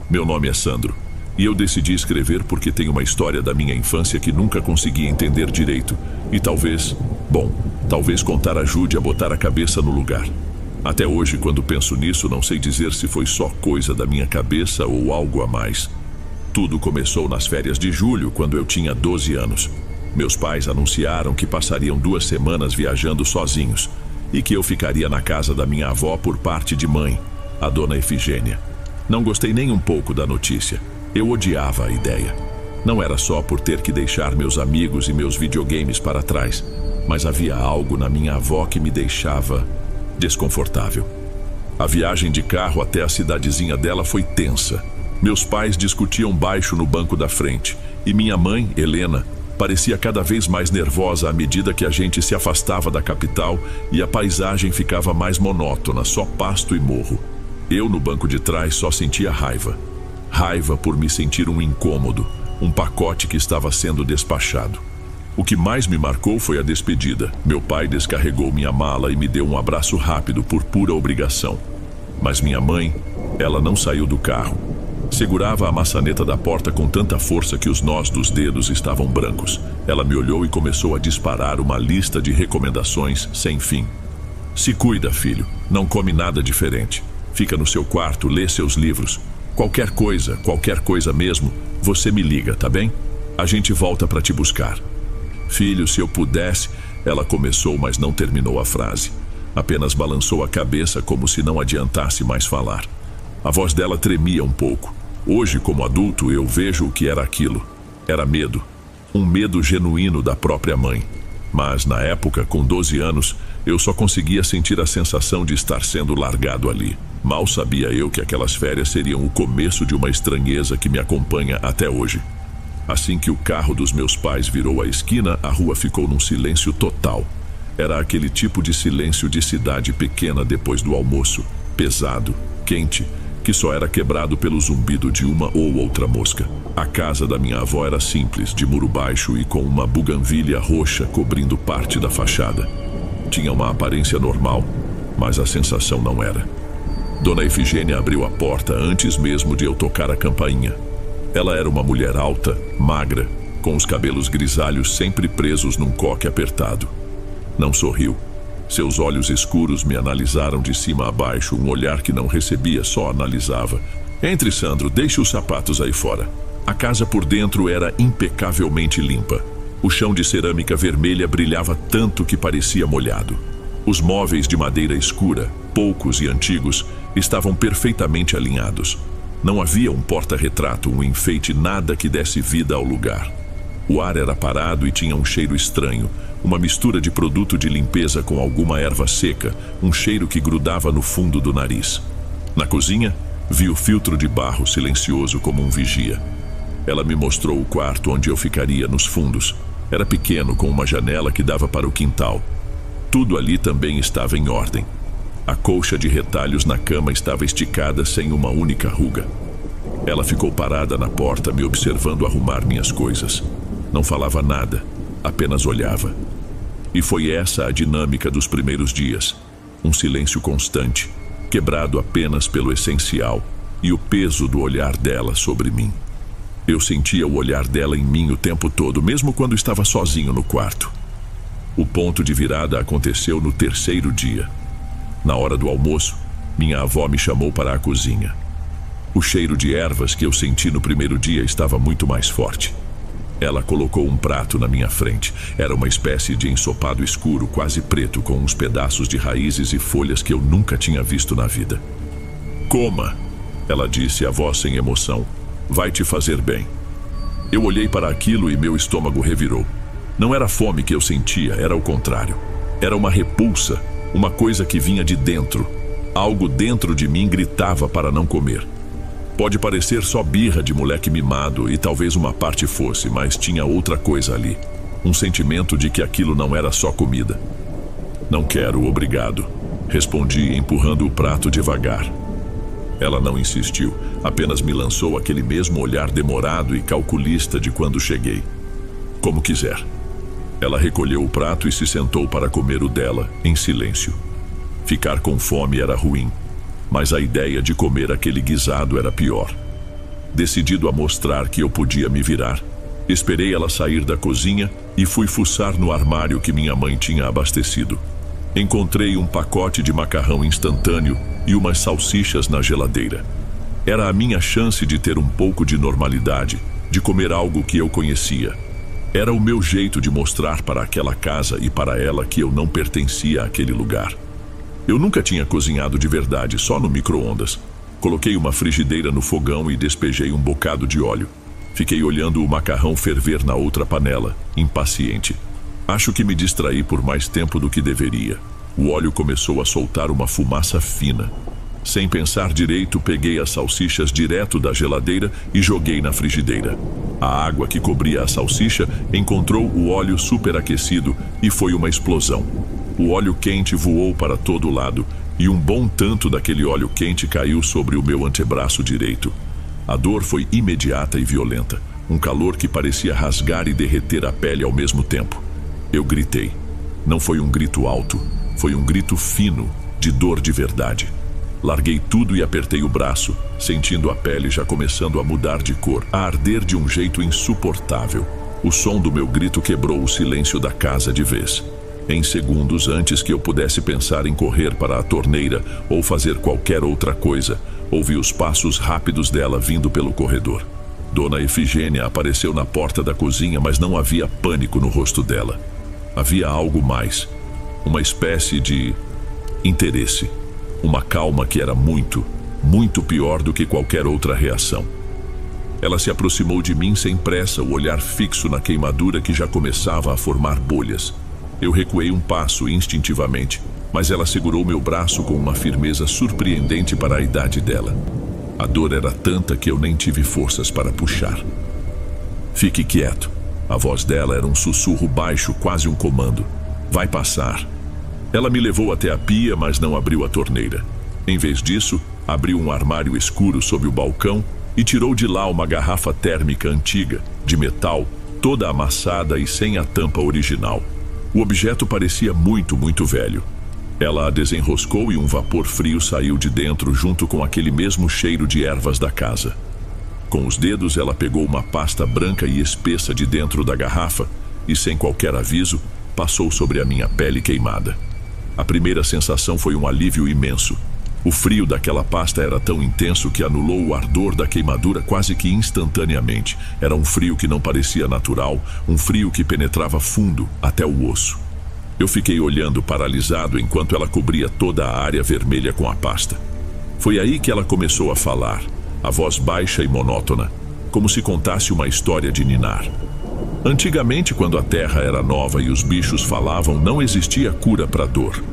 Meu nome é Sandro, e eu decidi escrever porque tem uma história da minha infância que nunca consegui entender direito, e talvez contar ajude a botar a cabeça no lugar. Até hoje, quando penso nisso, não sei dizer se foi só coisa da minha cabeça ou algo a mais. Tudo começou nas férias de julho, quando eu tinha 12 anos. Meus pais anunciaram que passariam 2 semanas viajando sozinhos e que eu ficaria na casa da minha avó por parte de mãe, a dona Efigênia. Não gostei nem um pouco da notícia. Eu odiava a ideia. Não era só por ter que deixar meus amigos e meus videogames para trás, mas havia algo na minha avó que me deixava desconfortável. A viagem de carro até a cidadezinha dela foi tensa. Meus pais discutiam baixo no banco da frente e minha mãe, Helena, parecia cada vez mais nervosa à medida que a gente se afastava da capital e a paisagem ficava mais monótona, só pasto e morro. Eu, no banco de trás, só sentia raiva. Raiva por me sentir um incômodo, um pacote que estava sendo despachado. O que mais me marcou foi a despedida. Meu pai descarregou minha mala e me deu um abraço rápido por pura obrigação. Mas minha mãe, ela não saiu do carro. Segurava a maçaneta da porta com tanta força que os nós dos dedos estavam brancos. Ela me olhou e começou a disparar uma lista de recomendações sem fim. Se cuida, filho. Não come nada diferente. Fica no seu quarto, lê seus livros. Qualquer coisa mesmo, você me liga, tá bem? A gente volta para te buscar. Filho, se eu pudesse... Ela começou, mas não terminou a frase. Apenas balançou a cabeça como se não adiantasse mais falar. A voz dela tremia um pouco. Hoje, como adulto, eu vejo o que era aquilo. Era medo. Um medo genuíno da própria mãe. Mas, na época, com 12 anos, eu só conseguia sentir a sensação de estar sendo largado ali. Mal sabia eu que aquelas férias seriam o começo de uma estranheza que me acompanha até hoje. Assim que o carro dos meus pais virou a esquina, a rua ficou num silêncio total. Era aquele tipo de silêncio de cidade pequena depois do almoço, pesado, quente, que só era quebrado pelo zumbido de uma ou outra mosca. A casa da minha avó era simples, de muro baixo e com uma buganvília roxa cobrindo parte da fachada. Tinha uma aparência normal, mas a sensação não era. Dona Efigênia abriu a porta antes mesmo de eu tocar a campainha. Ela era uma mulher alta, magra, com os cabelos grisalhos sempre presos num coque apertado. Não sorriu. Seus olhos escuros me analisaram de cima a baixo, um olhar que não recebia, só analisava. Entre, Sandro, deixe os sapatos aí fora. A casa por dentro era impecavelmente limpa. O chão de cerâmica vermelha brilhava tanto que parecia molhado. Os móveis de madeira escura, poucos e antigos, estavam perfeitamente alinhados. Não havia um porta-retrato, um enfeite, nada que desse vida ao lugar. O ar era parado e tinha um cheiro estranho, uma mistura de produto de limpeza com alguma erva seca, um cheiro que grudava no fundo do nariz. Na cozinha, vi o filtro de barro silencioso como um vigia. Ela me mostrou o quarto onde eu ficaria nos fundos. Era pequeno, com uma janela que dava para o quintal. Tudo ali também estava em ordem. A colcha de retalhos na cama estava esticada sem uma única ruga. Ela ficou parada na porta, me observando arrumar minhas coisas. Não falava nada, apenas olhava. E foi essa a dinâmica dos primeiros dias. Um silêncio constante, quebrado apenas pelo essencial e o peso do olhar dela sobre mim. Eu sentia o olhar dela em mim o tempo todo, mesmo quando estava sozinho no quarto. O ponto de virada aconteceu no 3º dia. Na hora do almoço, minha avó me chamou para a cozinha. O cheiro de ervas que eu senti no primeiro dia estava muito mais forte. Ela colocou um prato na minha frente. Era uma espécie de ensopado escuro, quase preto, com uns pedaços de raízes e folhas que eu nunca tinha visto na vida. Coma, ela disse, a voz sem emoção. Vai te fazer bem. Eu olhei para aquilo e meu estômago revirou. Não era fome que eu sentia, era o contrário. Era uma repulsa, uma coisa que vinha de dentro. Algo dentro de mim gritava para não comer. Pode parecer só birra de moleque mimado, e talvez uma parte fosse, mas tinha outra coisa ali. Um sentimento de que aquilo não era só comida. Não quero, obrigado, respondi, empurrando o prato devagar. Ela não insistiu, apenas me lançou aquele mesmo olhar demorado e calculista de quando cheguei. Como quiser. Ela recolheu o prato e se sentou para comer o dela, em silêncio. Ficar com fome era ruim, mas a ideia de comer aquele guisado era pior. Decidido a mostrar que eu podia me virar, esperei ela sair da cozinha e fui fuçar no armário que minha mãe tinha abastecido. Encontrei um pacote de macarrão instantâneo e umas salsichas na geladeira. Era a minha chance de ter um pouco de normalidade, de comer algo que eu conhecia. Era o meu jeito de mostrar para aquela casa e para ela que eu não pertencia àquele lugar. Eu nunca tinha cozinhado de verdade, só no micro-ondas. Coloquei uma frigideira no fogão e despejei um bocado de óleo. Fiquei olhando o macarrão ferver na outra panela, impaciente. Acho que me distraí por mais tempo do que deveria. O óleo começou a soltar uma fumaça fina. Sem pensar direito, peguei as salsichas direto da geladeira e joguei na frigideira. A água que cobria a salsicha encontrou o óleo superaquecido e foi uma explosão. O óleo quente voou para todo lado e um bom tanto daquele óleo quente caiu sobre o meu antebraço direito. A dor foi imediata e violenta, um calor que parecia rasgar e derreter a pele ao mesmo tempo. Eu gritei. Não foi um grito alto, foi um grito fino, de dor de verdade. Larguei tudo e apertei o braço, sentindo a pele já começando a mudar de cor, a arder de um jeito insuportável. O som do meu grito quebrou o silêncio da casa de vez. Em segundos, antes que eu pudesse pensar em correr para a torneira ou fazer qualquer outra coisa, ouvi os passos rápidos dela vindo pelo corredor. Dona Efigênia apareceu na porta da cozinha, mas não havia pânico no rosto dela. Havia algo mais, uma espécie de interesse, uma calma que era muito, muito pior do que qualquer outra reação. Ela se aproximou de mim sem pressa, o olhar fixo na queimadura que já começava a formar bolhas. Eu recuei um passo instintivamente, mas ela segurou meu braço com uma firmeza surpreendente para a idade dela. A dor era tanta que eu nem tive forças para puxar. Fique quieto. A voz dela era um sussurro baixo, quase um comando. Vai passar. Ela me levou até a pia, mas não abriu a torneira. Em vez disso, abriu um armário escuro sob o balcão e tirou de lá uma garrafa térmica antiga, de metal, toda amassada e sem a tampa original. O objeto parecia muito, muito velho. Ela a desenroscou e um vapor frio saiu de dentro junto com aquele mesmo cheiro de ervas da casa. Com os dedos ela pegou uma pasta branca e espessa de dentro da garrafa e, sem qualquer aviso, passou sobre a minha pele queimada. A primeira sensação foi um alívio imenso. O frio daquela pasta era tão intenso que anulou o ardor da queimadura quase que instantaneamente. Era um frio que não parecia natural, um frio que penetrava fundo, até o osso. Eu fiquei olhando paralisado enquanto ela cobria toda a área vermelha com a pasta. Foi aí que ela começou a falar, a voz baixa e monótona, como se contasse uma história de ninar. Antigamente, quando a terra era nova e os bichos falavam, não existia cura para a dor.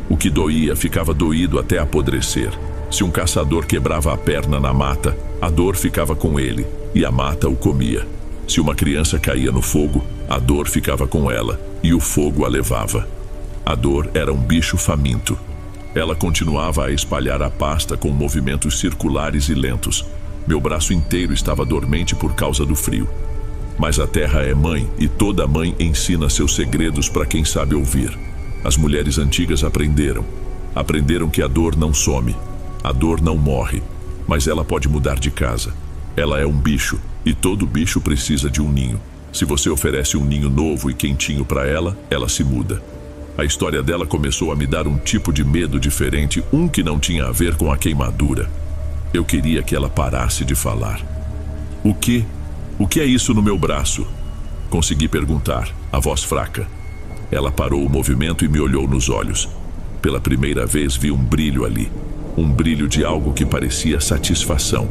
O que doía ficava doído até apodrecer. Se um caçador quebrava a perna na mata, a dor ficava com ele e a mata o comia. Se uma criança caía no fogo, a dor ficava com ela e o fogo a levava. A dor era um bicho faminto. Ela continuava a espalhar a pasta com movimentos circulares e lentos. Meu braço inteiro estava dormente por causa do frio. Mas a terra é mãe e toda mãe ensina seus segredos para quem sabe ouvir. As mulheres antigas aprenderam que a dor não some, a dor não morre, mas ela pode mudar de casa. Ela é um bicho e todo bicho precisa de um ninho. Se você oferece um ninho novo e quentinho para ela, ela se muda. A história dela começou a me dar um tipo de medo diferente, um que não tinha a ver com a queimadura. Eu queria que ela parasse de falar. O que é isso no meu braço? Consegui perguntar, a voz fraca. Ela parou o movimento e me olhou nos olhos. Pela primeira vez vi um brilho ali. Um brilho de algo que parecia satisfação.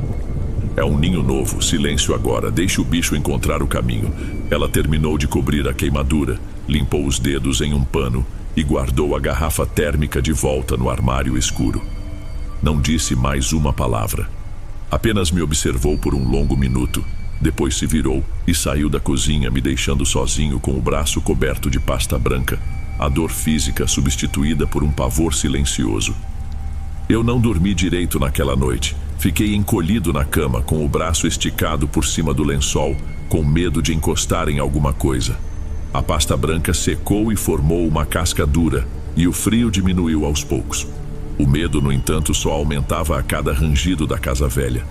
É um ninho novo, silêncio agora, deixe o bicho encontrar o caminho. Ela terminou de cobrir a queimadura, limpou os dedos em um pano e guardou a garrafa térmica de volta no armário escuro. Não disse mais uma palavra. Apenas me observou por um longo minuto. Depois se virou e saiu da cozinha, me deixando sozinho com o braço coberto de pasta branca, a dor física substituída por um pavor silencioso. Eu não dormi direito naquela noite. Fiquei encolhido na cama, com o braço esticado por cima do lençol, com medo de encostar em alguma coisa. A pasta branca secou e formou uma casca dura, e o frio diminuiu aos poucos. O medo, no entanto, só aumentava a cada rangido da casa velha.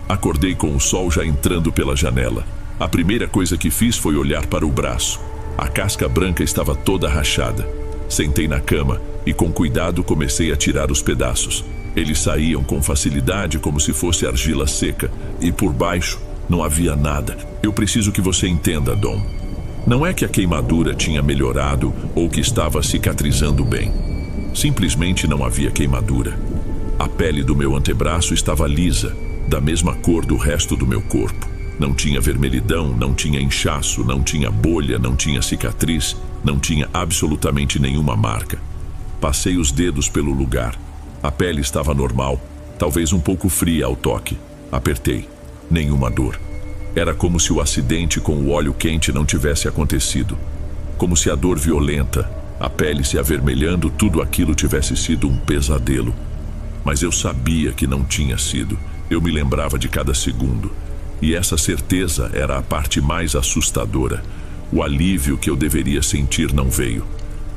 Acordei com o sol já entrando pela janela. A primeira coisa que fiz foi olhar para o braço. A casca branca estava toda rachada. Sentei na cama e com cuidado comecei a tirar os pedaços. Eles saíam com facilidade como se fosse argila seca. E por baixo não havia nada. Eu preciso que você entenda, Dom. Não é que a queimadura tinha melhorado ou que estava cicatrizando bem. Simplesmente não havia queimadura. A pele do meu antebraço estava lisa, da mesma cor do resto do meu corpo. Não tinha vermelhidão, não tinha inchaço, não tinha bolha, não tinha cicatriz, não tinha absolutamente nenhuma marca. Passei os dedos pelo lugar. A pele estava normal, talvez um pouco fria ao toque. Apertei. Nenhuma dor. Era como se o acidente com o óleo quente não tivesse acontecido. Como se a dor violenta, a pele se avermelhando, tudo aquilo tivesse sido um pesadelo. Mas eu sabia que não tinha sido. Eu me lembrava de cada segundo. E essa certeza era a parte mais assustadora. O alívio que eu deveria sentir não veio.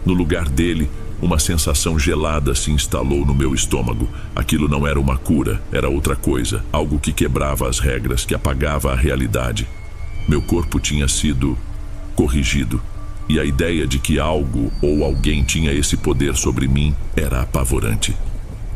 No lugar dele, uma sensação gelada se instalou no meu estômago. Aquilo não era uma cura, era outra coisa. Algo que quebrava as regras, que apagava a realidade. Meu corpo tinha sido corrigido. E a ideia de que algo ou alguém tinha esse poder sobre mim era apavorante.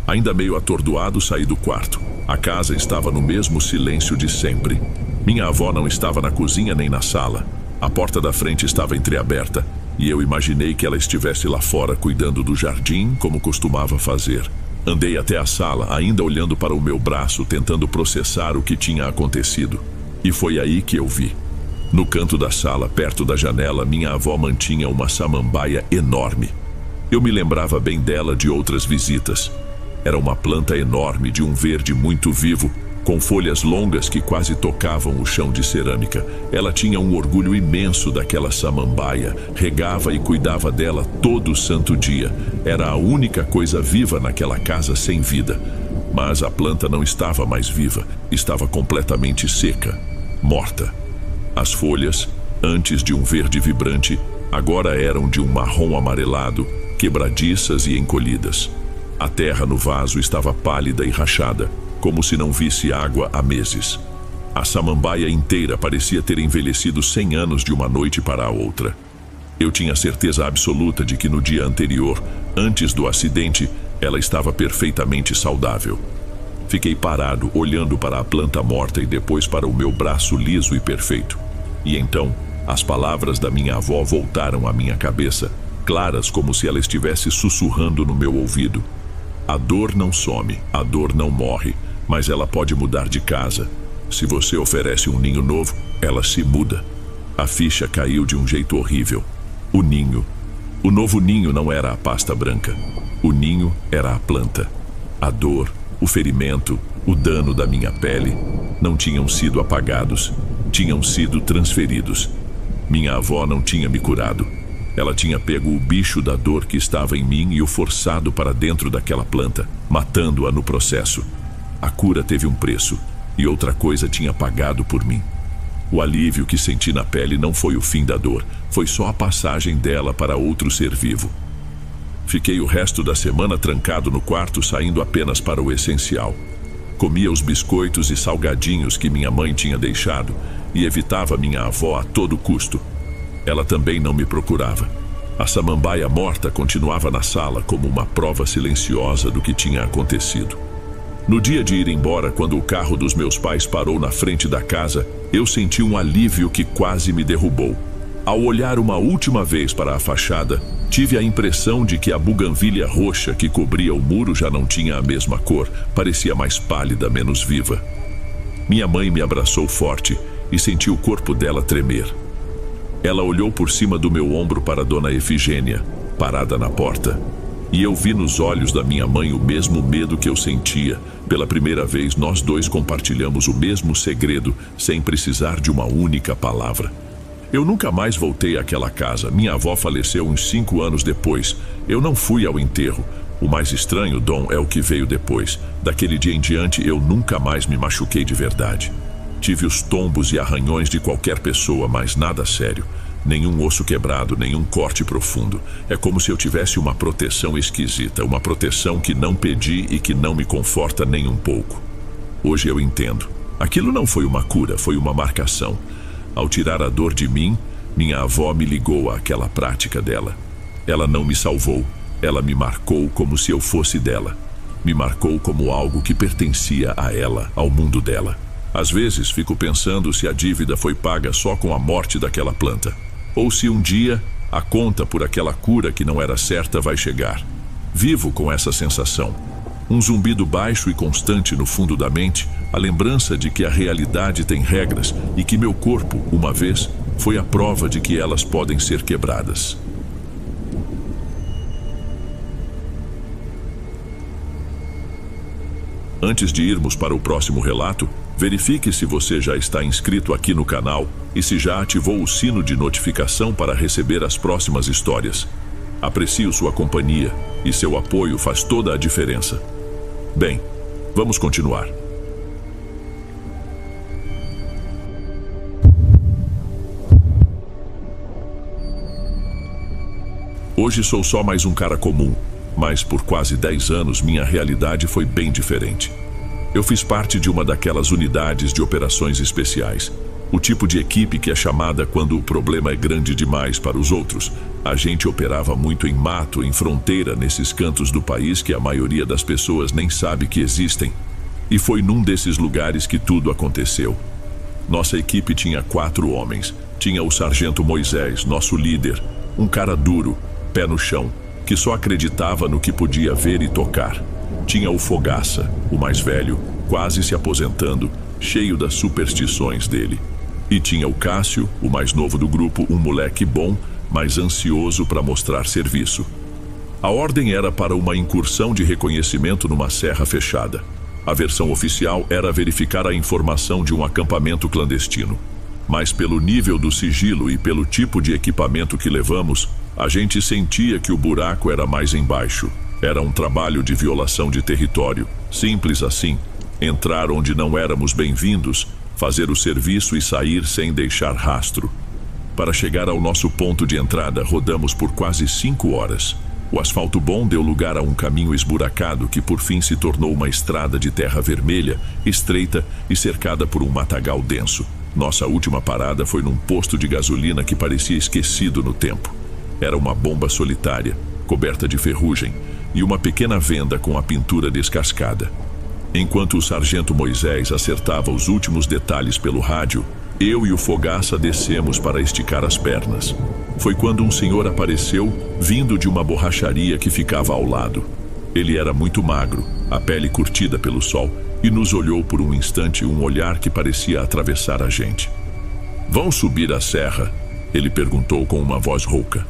Ainda meio atordoado, saí do quarto. A casa estava no mesmo silêncio de sempre. Minha avó não estava na cozinha nem na sala. A porta da frente estava entreaberta e eu imaginei que ela estivesse lá fora cuidando do jardim, como costumava fazer. Andei até a sala, ainda olhando para o meu braço, tentando processar o que tinha acontecido. E foi aí que eu vi. No canto da sala, perto da janela, minha avó mantinha uma samambaia enorme. Eu me lembrava bem dela de outras visitas. Era uma planta enorme, de um verde muito vivo, com folhas longas que quase tocavam o chão de cerâmica. Ela tinha um orgulho imenso daquela samambaia, regava e cuidava dela todo santo dia. Era a única coisa viva naquela casa sem vida. Mas a planta não estava mais viva, estava completamente seca, morta. As folhas, antes de um verde vibrante, agora eram de um marrom amarelado, quebradiças e encolhidas. A terra no vaso estava pálida e rachada, como se não visse água há meses. A samambaia inteira parecia ter envelhecido 100 anos de uma noite para a outra. Eu tinha certeza absoluta de que no dia anterior, antes do acidente, ela estava perfeitamente saudável. Fiquei parado, olhando para a planta morta e depois para o meu braço liso e perfeito. E então, as palavras da minha avó voltaram à minha cabeça, claras como se ela estivesse sussurrando no meu ouvido. A dor não some, a dor não morre, mas ela pode mudar de casa. Se você oferece um ninho novo, ela se muda. A ficha caiu de um jeito horrível. O ninho. O novo ninho não era a pasta branca. O ninho era a planta. A dor, o ferimento, o dano da minha pele não tinham sido apagados, tinham sido transferidos. Minha avó não tinha me curado. Ela tinha pego o bicho da dor que estava em mim e o forçado para dentro daquela planta, matando-a no processo. A cura teve um preço, e outra coisa tinha pagado por mim. O alívio que senti na pele não foi o fim da dor, foi só a passagem dela para outro ser vivo. Fiquei o resto da semana trancado no quarto, saindo apenas para o essencial. Comia os biscoitos e salgadinhos que minha mãe tinha deixado e evitava minha avó a todo custo. Ela também não me procurava. A samambaia morta continuava na sala como uma prova silenciosa do que tinha acontecido. No dia de ir embora, quando o carro dos meus pais parou na frente da casa, eu senti um alívio que quase me derrubou. Ao olhar uma última vez para a fachada, tive a impressão de que a buganvília roxa que cobria o muro já não tinha a mesma cor, parecia mais pálida, menos viva. Minha mãe me abraçou forte e senti o corpo dela tremer. Ela olhou por cima do meu ombro para Dona Efigênia, parada na porta, e eu vi nos olhos da minha mãe o mesmo medo que eu sentia. Pela primeira vez, nós dois compartilhamos o mesmo segredo, sem precisar de uma única palavra. Eu nunca mais voltei àquela casa. Minha avó faleceu uns 5 anos depois. Eu não fui ao enterro. O mais estranho, Dom, é o que veio depois. Daquele dia em diante, eu nunca mais me machuquei de verdade. Tive os tombos e arranhões de qualquer pessoa, mas nada sério. Nenhum osso quebrado, nenhum corte profundo. É como se eu tivesse uma proteção esquisita, uma proteção que não pedi e que não me conforta nem um pouco. Hoje eu entendo. Aquilo não foi uma cura, foi uma marcação. Ao tirar a dor de mim, minha avó me ligou àquela prática dela. Ela não me salvou, ela me marcou como se eu fosse dela. Me marcou como algo que pertencia a ela, ao mundo dela. Às vezes fico pensando se a dívida foi paga só com a morte daquela planta, ou se um dia a conta por aquela cura que não era certa vai chegar. Vivo com essa sensação. Um zumbido baixo e constante no fundo da mente, a lembrança de que a realidade tem regras e que meu corpo, uma vez, foi a prova de que elas podem ser quebradas. Antes de irmos para o próximo relato, verifique se você já está inscrito aqui no canal e se já ativou o sino de notificação para receber as próximas histórias. Aprecio sua companhia e seu apoio faz toda a diferença. Bem, vamos continuar. Hoje sou só mais um cara comum, mas por quase 10 anos minha realidade foi bem diferente. Eu fiz parte de uma daquelas unidades de operações especiais, o tipo de equipe que é chamada quando o problema é grande demais para os outros. A gente operava muito em mato, em fronteira, nesses cantos do país que a maioria das pessoas nem sabe que existem. E foi num desses lugares que tudo aconteceu. Nossa equipe tinha 4 homens. Tinha o Sargento Moisés, nosso líder, um cara duro, pé no chão, que só acreditava no que podia ver e tocar. Tinha o Fogaça, o mais velho, quase se aposentando, cheio das superstições dele. E tinha o Cássio, o mais novo do grupo, um moleque bom, mas ansioso para mostrar serviço. A ordem era para uma incursão de reconhecimento numa serra fechada. A versão oficial era verificar a informação de um acampamento clandestino. Mas pelo nível do sigilo e pelo tipo de equipamento que levamos, a gente sentia que o buraco era mais embaixo. Era um trabalho de violação de território, simples assim. Entrar onde não éramos bem-vindos, fazer o serviço e sair sem deixar rastro. Para chegar ao nosso ponto de entrada, rodamos por quase 5 horas. O asfalto bom deu lugar a um caminho esburacado que por fim se tornou uma estrada de terra vermelha, estreita e cercada por um matagal denso. Nossa última parada foi num posto de gasolina que parecia esquecido no tempo. Era uma bomba solitária, coberta de ferrugem, e uma pequena venda com a pintura descascada. Enquanto o Sargento Moisés acertava os últimos detalhes pelo rádio, eu e o Fogaça descemos para esticar as pernas. Foi quando um senhor apareceu, vindo de uma borracharia que ficava ao lado. Ele era muito magro, a pele curtida pelo sol, e nos olhou por um instante, um olhar que parecia atravessar a gente. "Vão subir a serra?" ele perguntou com uma voz rouca.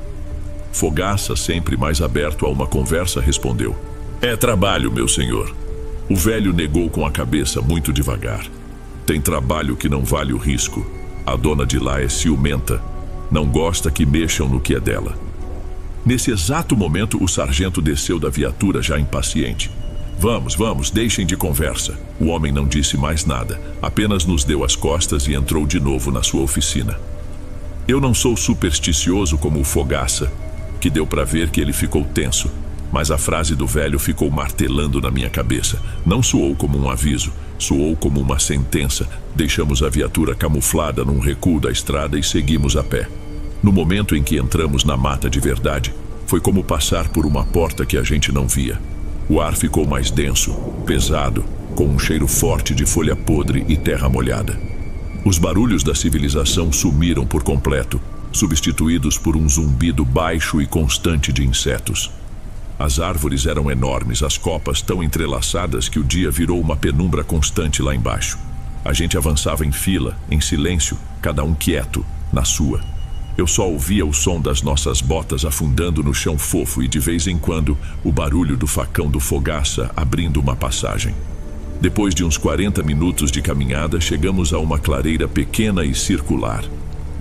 Fogaça, sempre mais aberto a uma conversa, respondeu: "É trabalho, meu senhor." O velho negou com a cabeça muito devagar. "Tem trabalho que não vale o risco. A dona de lá é ciumenta. Não gosta que mexam no que é dela." Nesse exato momento, o sargento desceu da viatura já impaciente. Vamos, deixem de conversa." O homem não disse mais nada, apenas nos deu as costas e entrou de novo na sua oficina. Eu não sou supersticioso como o Fogaça, que deu para ver que ele ficou tenso, mas a frase do velho ficou martelando na minha cabeça. Não soou como um aviso, soou como uma sentença. Deixamos a viatura camuflada num recuo da estrada e seguimos a pé. No momento em que entramos na mata de verdade, foi como passar por uma porta que a gente não via. O ar ficou mais denso, pesado, com um cheiro forte de folha podre e terra molhada. Os barulhos da civilização sumiram por completo, substituídos por um zumbido baixo e constante de insetos. As árvores eram enormes, as copas tão entrelaçadas que o dia virou uma penumbra constante lá embaixo. A gente avançava em fila, em silêncio, cada um quieto, na sua. Eu só ouvia o som das nossas botas afundando no chão fofo e, de vez em quando, o barulho do facão do Fogaça abrindo uma passagem. Depois de uns 40 minutos de caminhada, chegamos a uma clareira pequena e circular.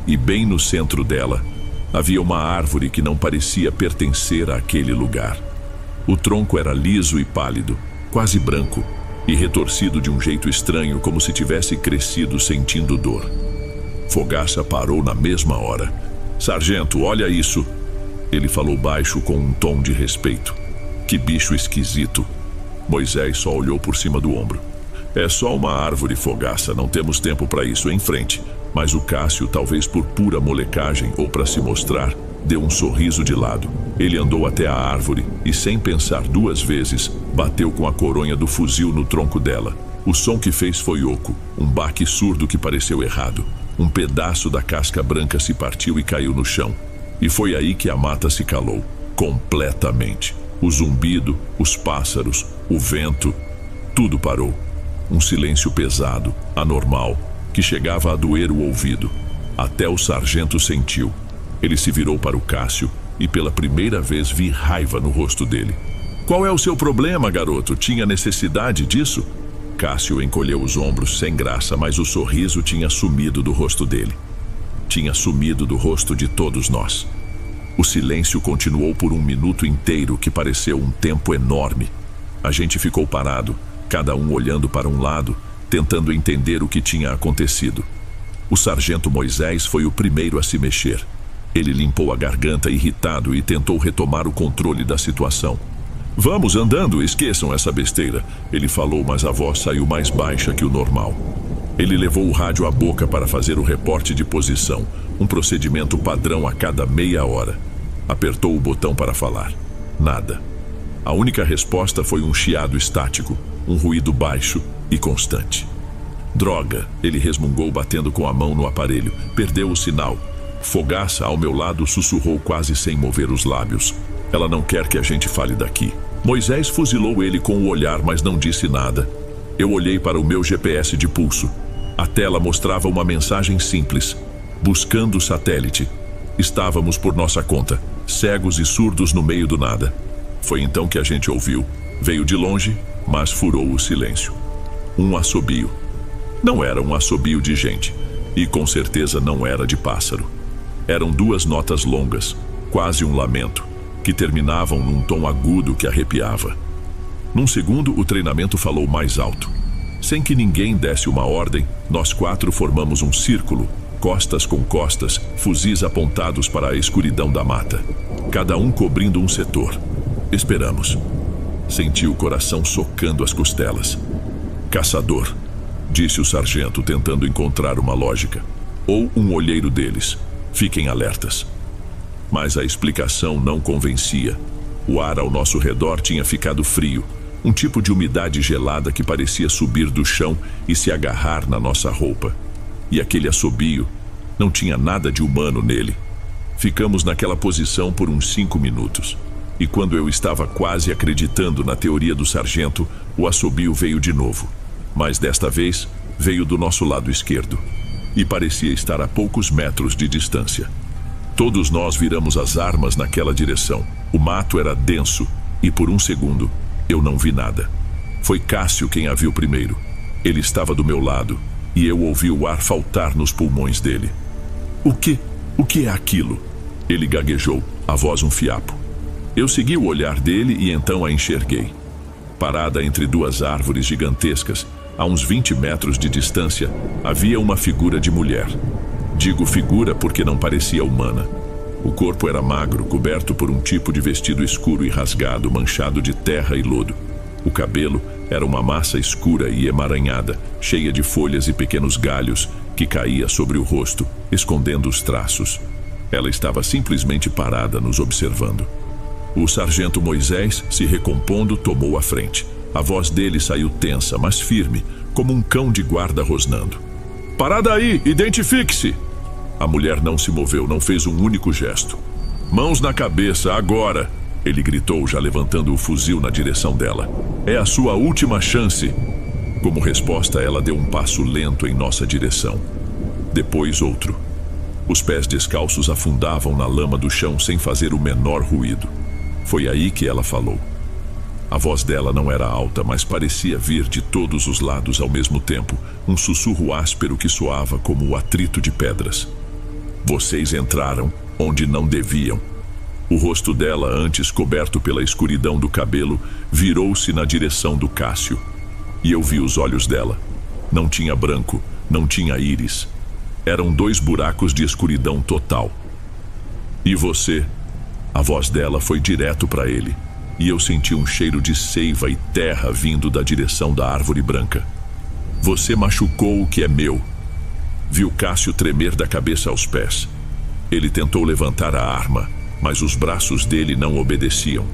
E bem no centro dela, havia uma árvore que não parecia pertencer àquele lugar. O tronco era liso e pálido, quase branco, e retorcido de um jeito estranho, como se tivesse crescido sentindo dor. Fogaça parou na mesma hora. "Sargento, olha isso." Ele falou baixo com um tom de respeito. "Que bicho esquisito." Moisés só olhou por cima do ombro. É só uma árvore, Fogaça, não temos tempo para isso, em frente. Mas o Cássio, talvez por pura molecagem ou para se mostrar, deu um sorriso de lado. Ele andou até a árvore e, sem pensar duas vezes, bateu com a coronha do fuzil no tronco dela. O som que fez foi oco, um baque surdo que pareceu errado. Um pedaço da casca branca se partiu e caiu no chão. E foi aí que a mata se calou, completamente. O zumbido, os pássaros, o vento, tudo parou. Um silêncio pesado, anormal, que chegava a doer o ouvido. Até o sargento sentiu. Ele se virou para o Cássio e pela primeira vez vi raiva no rosto dele. Qual é o seu problema, garoto? Tinha necessidade disso? Cássio encolheu os ombros sem graça, mas o sorriso tinha sumido do rosto dele. Tinha sumido do rosto de todos nós. O silêncio continuou por um minuto inteiro, que pareceu um tempo enorme. A gente ficou parado, cada um olhando para um lado, tentando entender o que tinha acontecido. O sargento Moisés foi o primeiro a se mexer. Ele limpou a garganta irritado e tentou retomar o controle da situação. Vamos andando, esqueçam essa besteira, ele falou, mas a voz saiu mais baixa que o normal. Ele levou o rádio à boca para fazer o reporte de posição, um procedimento padrão a cada meia hora. Apertou o botão para falar. Nada. A única resposta foi um chiado estático, um ruído baixo e constante. Droga, ele resmungou batendo com a mão no aparelho. Perdeu o sinal. Fogaça, ao meu lado, sussurrou quase sem mover os lábios. Ela não quer que a gente fale daqui. Moisés fuzilou ele com o olhar, mas não disse nada. Eu olhei para o meu GPS de pulso. A tela mostrava uma mensagem simples. Buscando o satélite. Estávamos por nossa conta, cegos e surdos no meio do nada. Foi então que a gente ouviu. Veio de longe, mas furou o silêncio. Um assobio. Não era um assobio de gente. E com certeza não era de pássaro. Eram duas notas longas, quase um lamento, que terminavam num tom agudo que arrepiava. Num segundo, o treinamento falou mais alto. Sem que ninguém desse uma ordem, nós quatro formamos um círculo, costas com costas, fuzis apontados para a escuridão da mata, cada um cobrindo um setor. Esperamos. Senti o coração socando as costelas. Caçador, disse o sargento, tentando encontrar uma lógica. Ou um olheiro deles. Fiquem alertas. Mas a explicação não convencia. O ar ao nosso redor tinha ficado frio, um tipo de umidade gelada que parecia subir do chão e se agarrar na nossa roupa. E aquele assobio, não tinha nada de humano nele. Ficamos naquela posição por uns 5 minutos. E quando eu estava quase acreditando na teoria do sargento, o assobio veio de novo. Mas desta vez, veio do nosso lado esquerdo. E parecia estar a poucos metros de distância. Todos nós viramos as armas naquela direção. O mato era denso e por um segundo eu não vi nada. Foi Cássio quem a viu primeiro. Ele estava do meu lado e eu ouvi o ar faltar nos pulmões dele. O que é aquilo? Ele gaguejou, a voz um fiapo. Eu segui o olhar dele e então a enxerguei. Parada entre duas árvores gigantescas, a uns 20 metros de distância, havia uma figura de mulher. Digo figura porque não parecia humana. O corpo era magro, coberto por um tipo de vestido escuro e rasgado, manchado de terra e lodo. O cabelo era uma massa escura e emaranhada, cheia de folhas e pequenos galhos, que caía sobre o rosto, escondendo os traços. Ela estava simplesmente parada, nos observando. O sargento Moisés, se recompondo, tomou a frente. A voz dele saiu tensa, mas firme, como um cão de guarda rosnando. Parada aí, identifique-se! A mulher não se moveu, não fez um único gesto. Mãos na cabeça, agora! Ele gritou, já levantando o fuzil na direção dela. É a sua última chance! Como resposta, ela deu um passo lento em nossa direção. Depois outro. Os pés descalços afundavam na lama do chão sem fazer o menor ruído. Foi aí que ela falou. A voz dela não era alta, mas parecia vir de todos os lados ao mesmo tempo, um sussurro áspero que soava como o atrito de pedras. Vocês entraram onde não deviam. O rosto dela, antes coberto pela escuridão do cabelo, virou-se na direção do Cássio. E eu vi os olhos dela. Não tinha branco, não tinha íris. Eram 2 buracos de escuridão total. E você? A voz dela foi direto para ele. E eu senti um cheiro de seiva e terra vindo da direção da árvore branca. Você machucou o que é meu. Viu Cássio tremer da cabeça aos pés. Ele tentou levantar a arma, mas os braços dele não obedeciam.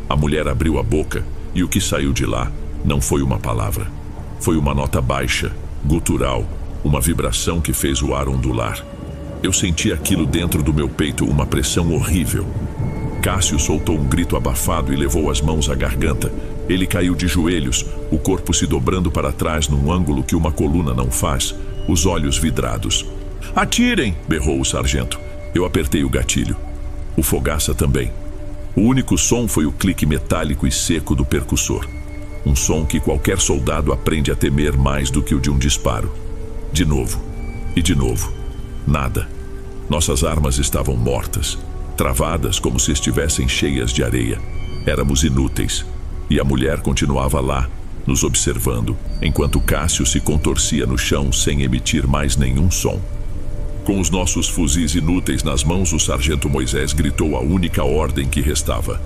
A mulher abriu a boca e o que saiu de lá não foi uma palavra. Foi uma nota baixa, gutural, uma vibração que fez o ar ondular. Eu senti aquilo dentro do meu peito, uma pressão horrível. Cássio soltou um grito abafado e levou as mãos à garganta. Ele caiu de joelhos, o corpo se dobrando para trás num ângulo que uma coluna não faz, os olhos vidrados. "Atirem!" berrou o sargento. Eu apertei o gatilho. O Fogaça também. O único som foi o clique metálico e seco do percussor. Um som que qualquer soldado aprende a temer mais do que o de um disparo. De novo. E de novo. Nada. Nossas armas estavam mortas, travadas como se estivessem cheias de areia. Éramos inúteis. E a mulher continuava lá, nos observando, enquanto Cássio se contorcia no chão sem emitir mais nenhum som. Com os nossos fuzis inúteis nas mãos, o sargento Moisés gritou a única ordem que restava.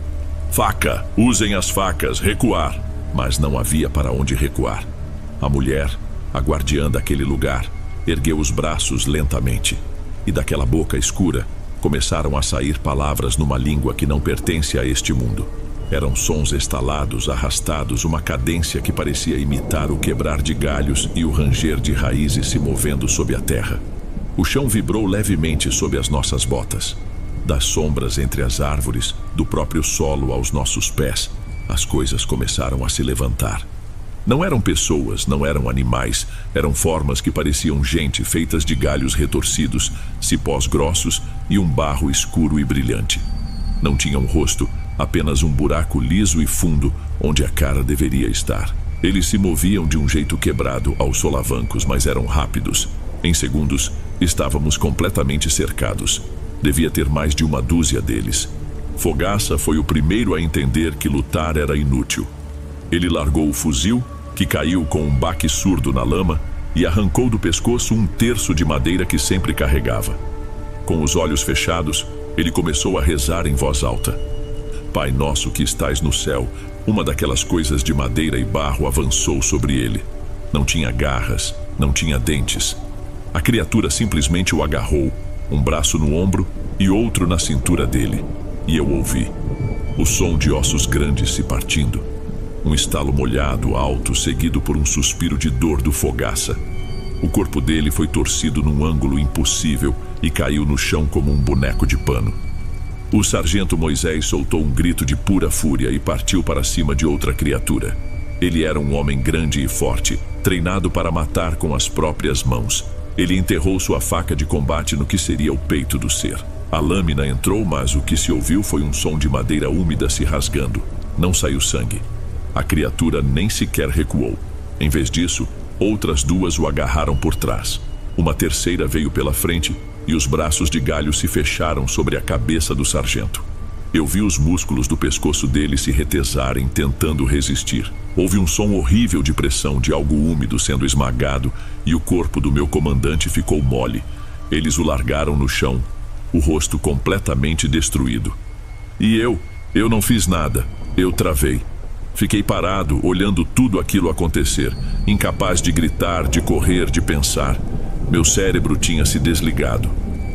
"Faca! Usem as facas! Recuar!" Mas não havia para onde recuar. A mulher, a guardiã daquele lugar, ergueu os braços lentamente. E daquela boca escura começaram a sair palavras numa língua que não pertence a este mundo. Eram sons estalados, arrastados, uma cadência que parecia imitar o quebrar de galhos e o ranger de raízes se movendo sob a terra. O chão vibrou levemente sob as nossas botas. Das sombras entre as árvores, do próprio solo aos nossos pés, as coisas começaram a se levantar. Não eram pessoas, não eram animais, eram formas que pareciam gente, feitas de galhos retorcidos, cipós grossos e um barro escuro e brilhante. Não tinham rosto, apenas um buraco liso e fundo onde a cara deveria estar. Eles se moviam de um jeito quebrado aos solavancos, mas eram rápidos. Em segundos, estávamos completamente cercados. Devia ter mais de uma dúzia deles. Fogaça foi o primeiro a entender que lutar era inútil. Ele largou o fuzil, que caiu com um baque surdo na lama, e arrancou do pescoço um terço de madeira que sempre carregava. Com os olhos fechados, ele começou a rezar em voz alta. "Pai nosso que estais no céu", uma daquelas coisas de madeira e barro avançou sobre ele. Não tinha garras, não tinha dentes. A criatura simplesmente o agarrou, um braço no ombro e outro na cintura dele. E eu ouvi o som de ossos grandes se partindo. Um estalo molhado, alto, seguido por um suspiro de dor do Fogaça. O corpo dele foi torcido num ângulo impossível e caiu no chão como um boneco de pano. O sargento Moisés soltou um grito de pura fúria e partiu para cima de outra criatura. Ele era um homem grande e forte, treinado para matar com as próprias mãos. Ele enterrou sua faca de combate no que seria o peito do ser. A lâmina entrou, mas o que se ouviu foi um som de madeira úmida se rasgando. Não saiu sangue. A criatura nem sequer recuou. Em vez disso, outras duas o agarraram por trás. Uma terceira veio pela frente e os braços de galho se fecharam sobre a cabeça do sargento. Eu vi os músculos do pescoço dele se retesarem, tentando resistir. Houve um som horrível de pressão de algo úmido sendo esmagado e o corpo do meu comandante ficou mole. Eles o largaram no chão, o rosto completamente destruído. E eu não fiz nada. Eu travei. Fiquei parado, olhando tudo aquilo acontecer, incapaz de gritar, de correr, de pensar. Meu cérebro tinha se desligado.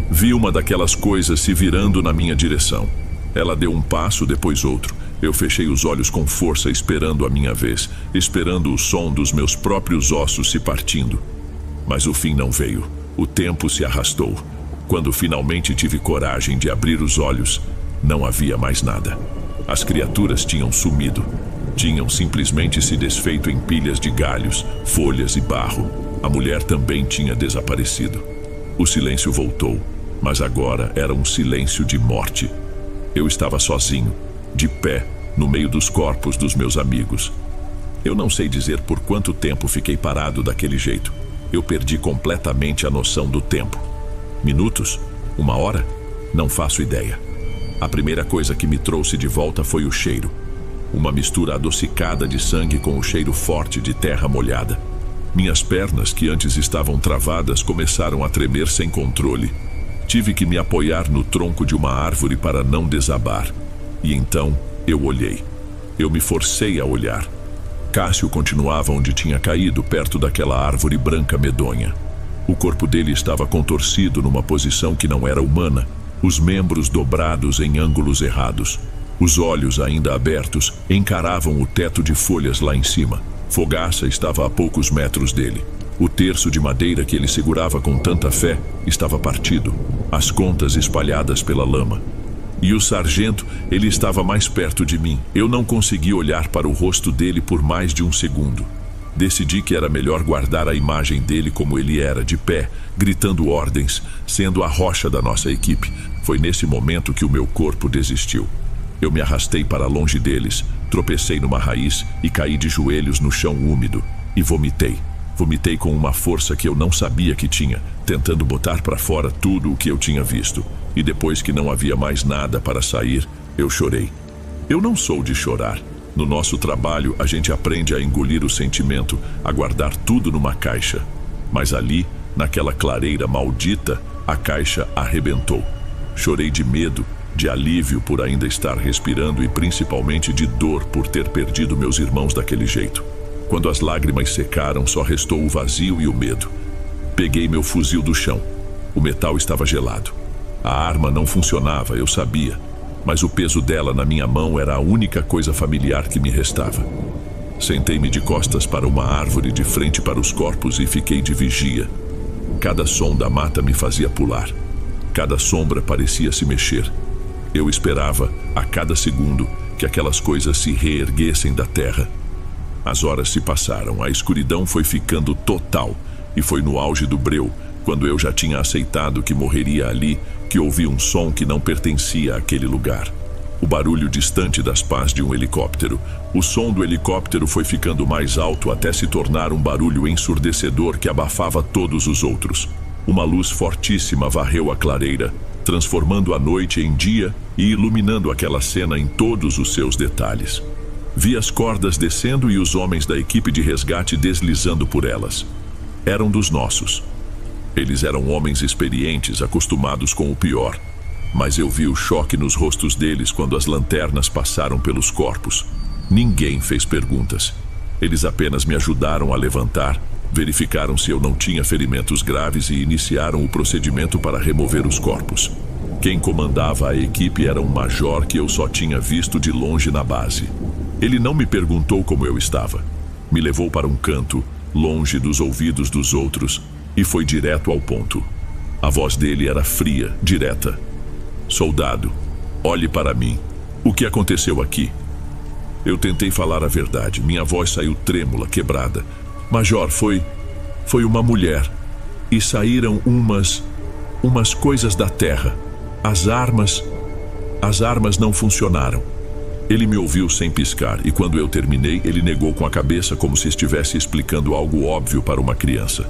Vi uma daquelas coisas se virando na minha direção. Ela deu um passo, depois outro. Eu fechei os olhos com força, esperando a minha vez, esperando o som dos meus próprios ossos se partindo. Mas o fim não veio. O tempo se arrastou. Quando finalmente tive coragem de abrir os olhos, não havia mais nada. As criaturas tinham sumido. Tinham simplesmente se desfeito em pilhas de galhos, folhas e barro. A mulher também tinha desaparecido. O silêncio voltou, mas agora era um silêncio de morte. Eu estava sozinho, de pé, no meio dos corpos dos meus amigos. Eu não sei dizer por quanto tempo fiquei parado daquele jeito. Eu perdi completamente a noção do tempo. Minutos? Uma hora? Não faço ideia. A primeira coisa que me trouxe de volta foi o cheiro. Uma mistura adocicada de sangue com o cheiro forte de terra molhada. Minhas pernas, que antes estavam travadas, começaram a tremer sem controle. Tive que me apoiar no tronco de uma árvore para não desabar. E então eu olhei. Eu me forcei a olhar. Cássio continuava onde tinha caído, perto daquela árvore branca medonha. O corpo dele estava contorcido numa posição que não era humana, os membros dobrados em ângulos errados. Os olhos, ainda abertos, encaravam o teto de folhas lá em cima. Fogaça estava a poucos metros dele. O terço de madeira que ele segurava com tanta fé estava partido, as contas espalhadas pela lama. E o sargento, ele estava mais perto de mim. Eu não consegui olhar para o rosto dele por mais de um segundo. Decidi que era melhor guardar a imagem dele como ele era, de pé, gritando ordens, sendo a rocha da nossa equipe. Foi nesse momento que o meu corpo desistiu. Eu me arrastei para longe deles, tropecei numa raiz e caí de joelhos no chão úmido. E vomitei. Vomitei com uma força que eu não sabia que tinha, tentando botar para fora tudo o que eu tinha visto. E depois que não havia mais nada para sair, eu chorei. Eu não sou de chorar. No nosso trabalho, a gente aprende a engolir o sentimento, a guardar tudo numa caixa. Mas ali, naquela clareira maldita, a caixa arrebentou. Chorei de medo, de alívio por ainda estar respirando e principalmente de dor por ter perdido meus irmãos daquele jeito. Quando as lágrimas secaram, só restou o vazio e o medo. Peguei meu fuzil do chão. O metal estava gelado. A arma não funcionava, eu sabia, mas o peso dela na minha mão era a única coisa familiar que me restava. Sentei-me de costas para uma árvore de frente para os corpos e fiquei de vigia. Cada som da mata me fazia pular. Cada sombra parecia se mexer. Eu esperava, a cada segundo, que aquelas coisas se reerguessem da terra. As horas se passaram, a escuridão foi ficando total, e foi no auge do breu, quando eu já tinha aceitado que morreria ali, que ouvi um som que não pertencia àquele lugar. O barulho distante das pás de um helicóptero. O som do helicóptero foi ficando mais alto até se tornar um barulho ensurdecedor que abafava todos os outros. Uma luz fortíssima varreu a clareira, transformando a noite em dia e iluminando aquela cena em todos os seus detalhes. Vi as cordas descendo e os homens da equipe de resgate deslizando por elas. Eram dos nossos. Eles eram homens experientes, acostumados com o pior. Mas eu vi o choque nos rostos deles quando as lanternas passaram pelos corpos. Ninguém fez perguntas. Eles apenas me ajudaram a levantar, verificaram se eu não tinha ferimentos graves e iniciaram o procedimento para remover os corpos. Quem comandava a equipe era um major que eu só tinha visto de longe na base. Ele não me perguntou como eu estava. Me levou para um canto, longe dos ouvidos dos outros, e foi direto ao ponto. A voz dele era fria, direta. Soldado, olhe para mim. O que aconteceu aqui? Eu tentei falar a verdade. Minha voz saiu trêmula, quebrada. Major, foi uma mulher. E saíram umas coisas da terra. As armas não funcionaram. Ele me ouviu sem piscar, e quando eu terminei, ele negou com a cabeça como se estivesse explicando algo óbvio para uma criança.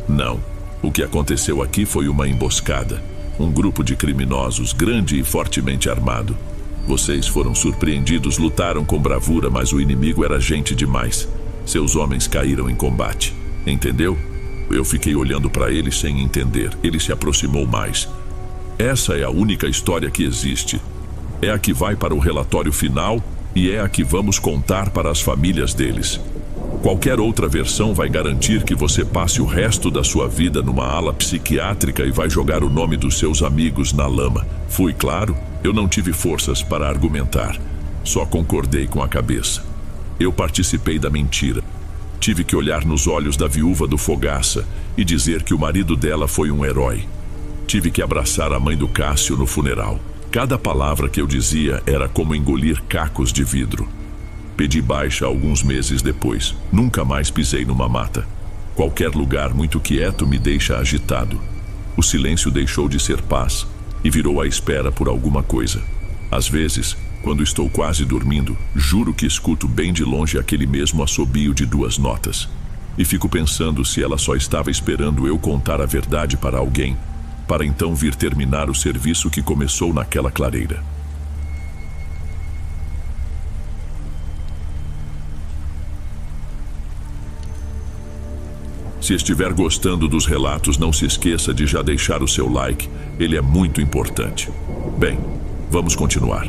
Não. O que aconteceu aqui foi uma emboscada. Um grupo de criminosos, grande e fortemente armado. Vocês foram surpreendidos, lutaram com bravura, mas o inimigo era gente demais. Seus homens caíram em combate. Entendeu? Eu fiquei olhando para ele sem entender. Ele se aproximou mais. Essa é a única história que existe. É a que vai para o relatório final e é a que vamos contar para as famílias deles. Qualquer outra versão vai garantir que você passe o resto da sua vida numa ala psiquiátrica e vai jogar o nome dos seus amigos na lama. Fui claro? Eu não tive forças para argumentar. Só concordei com a cabeça. Eu participei da mentira. Tive que olhar nos olhos da viúva do Fogaça e dizer que o marido dela foi um herói. Tive que abraçar a mãe do Cássio no funeral. Cada palavra que eu dizia era como engolir cacos de vidro. Pedi baixa alguns meses depois. Nunca mais pisei numa mata. Qualquer lugar muito quieto me deixa agitado. O silêncio deixou de ser paz e virou a espera por alguma coisa. Às vezes, quando estou quase dormindo, juro que escuto bem de longe aquele mesmo assobio de 2 notas. E fico pensando se ela só estava esperando eu contar a verdade para alguém, para então vir terminar o serviço que começou naquela clareira. Se estiver gostando dos relatos, não se esqueça de já deixar o seu like, ele é muito importante. Bem, vamos continuar.